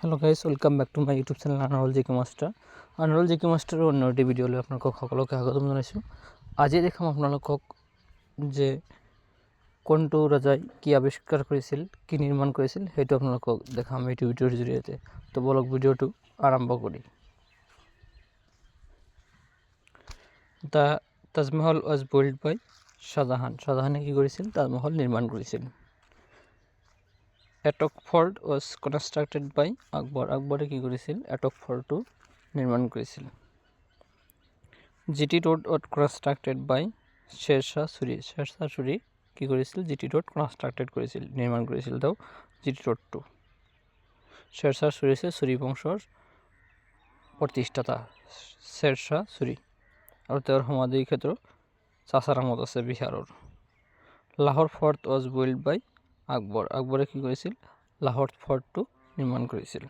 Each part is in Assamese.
Hello' guys, welcome back to my YouTube channel আনৰল জিকে মাষ্টাৰ। আনৰল জিকে মাষ্টাৰৰ অন্য এটি ভিডিঅ'লৈ আপোনালোকক সকলোকে স্বাগতম জনাইছোঁ। আজি দেখাম আপোনালোকক যে কোনটো ৰজাই কি আৱিষ্কাৰ কৰিছিল, কি নিৰ্মাণ কৰিছিল, সেইটো আপোনালোকক দেখাম এইটো ভিডিঅ'ৰ জৰিয়তে। তো বলক ভিডিঅ'টো আৰম্ভ কৰি। দ্য তাজমহল ৱাজ বিল্ড বাই শ্বাহজাহান। শ্বাহজাহানে কি কৰিছিল? তাজমহল নিৰ্মাণ কৰিছিল। এটক ফৰ্ট ৱাজ কনষ্ট্ৰাক্টেড বাই আকবৰ। আকবৰে কি কৰিছিল? এটক ফৰ্টটো নিৰ্মাণ কৰিছিল। জিটি ৰোড ৱাজ কনষ্ট্ৰাক্টেড বাই শ্বেৰশ্বাহ ছুৰী। শ্বেৰশ্বাহ ছুৰী কি কৰিছিল? জিটি ৰোড কনষ্ট্ৰাক্টেড কৰিছিল, নিৰ্মাণ কৰিছিল তেওঁ জিটি ৰোডটো। শ্বেৰশ্বাহ ছুৰী হৈছে ছুৰী বংশৰ প্ৰতিষ্ঠাতা শ্বেৰশ্বাহ ছুৰী, আৰু তেওঁৰ সমাধি ক্ষেত্ৰ চাচাৰামত আছে বিহাৰৰ। লাহোৰ ফৰ্ট ৱাজ বিল্ড বাই আকবৰ। আকবৰে কি কৰিছিল? লাহোৰ ফৰ্টটো নিৰ্মাণ কৰিছিল।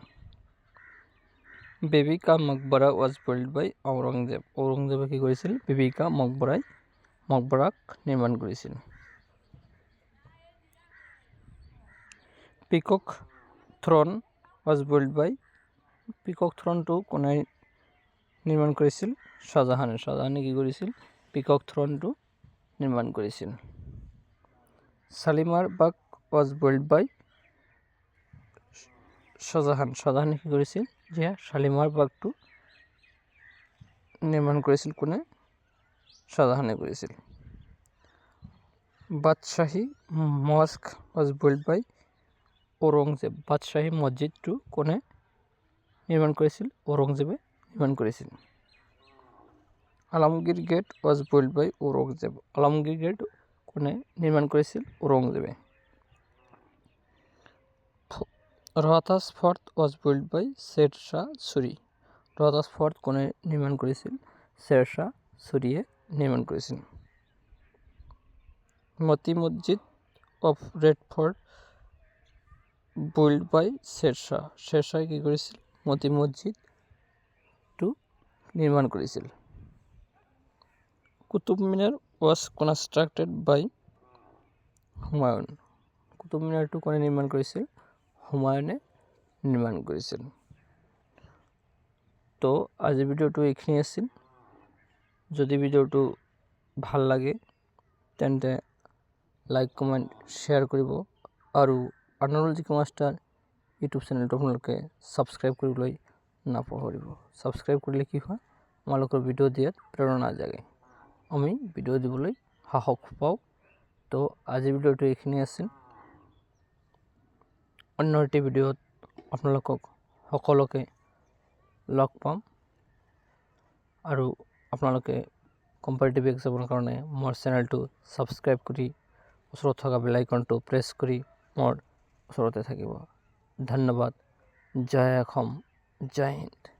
Baby CAA মকবৰা was built by Aurangzeb. ঔৰংজেবে কি কৰিছিল? বেবী কা মকবৰাক নিৰ্মাণ কৰিছিল। পিকক থ্ৰন ৱাজ বিল্ড বাই, পিকক থ্ৰনটো কোনে নিৰ্মাণ কৰিছিল? শ্বাহজাহানে। শ্বাহজাহানে কি কৰিছিল? পিকক থ্ৰনটো নিৰ্মাণ কৰিছিল। শালিমাৰ বাগ ৱাজ বিল্ড বাই শ্বাহজাহান। শ্বাহজাহানে কি কৰিছিল? যে শালিমাৰ বাগটো নিৰ্মাণ কৰিছিল কোনে? শ্বাহজাহানে কৰিছিল। Badshahi mosque was built by Aurangzeb. Badshahi মছজিদটো কোনে নিৰ্মাণ কৰিছিল? ঔৰংজেবে নিৰ্মাণ কৰিছিল। Alamgir gate was built by Aurangzeb. Alamgir gate কোনে নিৰ্মাণ কৰিছিল? ঔৰংজেবে। Rohtas fort was built by Sher Shah Suri. Rohtas fort কোনে নিৰ্মাণ কৰিছিল? শ্বেৰশ্বাহ ছুৰীয়ে নিৰ্মাণ কৰিছিল। Moti Masjid of red fort built by Sher Shah. শ্বেৰশ্বাহে কি কৰিছিল? মতি মছজিদটো নিৰ্মাণ কৰিছিল। Qutub Minar was constructed by Humayun. Qutub মিনাৰটো কোনে নিৰ্মাণ কৰিছিল? হুমায়ুনে নিৰ্মাণ কৰিছিল। তো আজিৰ ভিডিঅ'টো এইখিনি আছিল। যদি ভিডিঅ'টো ভাল লাগে তেন্তে লাইক কমেণ্ট শ্বেয়াৰ কৰিব, আৰু আনৰল জিকে মাষ্টাৰ ইউটিউব চেনেলটো আপোনালোকে ছাবস্ক্ৰাইব কৰিবলৈ নাপাহৰিব। ছাবস্ক্ৰাইব কৰিলে কি হয়? আমালোকৰ ভিডিঅ' দিয়াত প্ৰেৰণা জাগে, আমি ভিডিঅ' দিবলৈ সাহস পাওঁ। তো আজিৰ ভিডিঅ'টো এইখিনি আছিল। অন্য এটি ভিডিঅ'ত আপোনালোকক সকলোকে লগ পাম, আৰু আপোনালোকে কম্পাৰিটিভ এক্সামৰ কাৰণে মোৰ চেনেলটো ছাবস্ক্ৰাইব কৰি ওচৰত থকা বেল আইকনটো প্ৰেছ কৰি মোৰ ওচৰতে থাকিব। ধন্যবাদ। জয় অসম, জয় হিন্দ।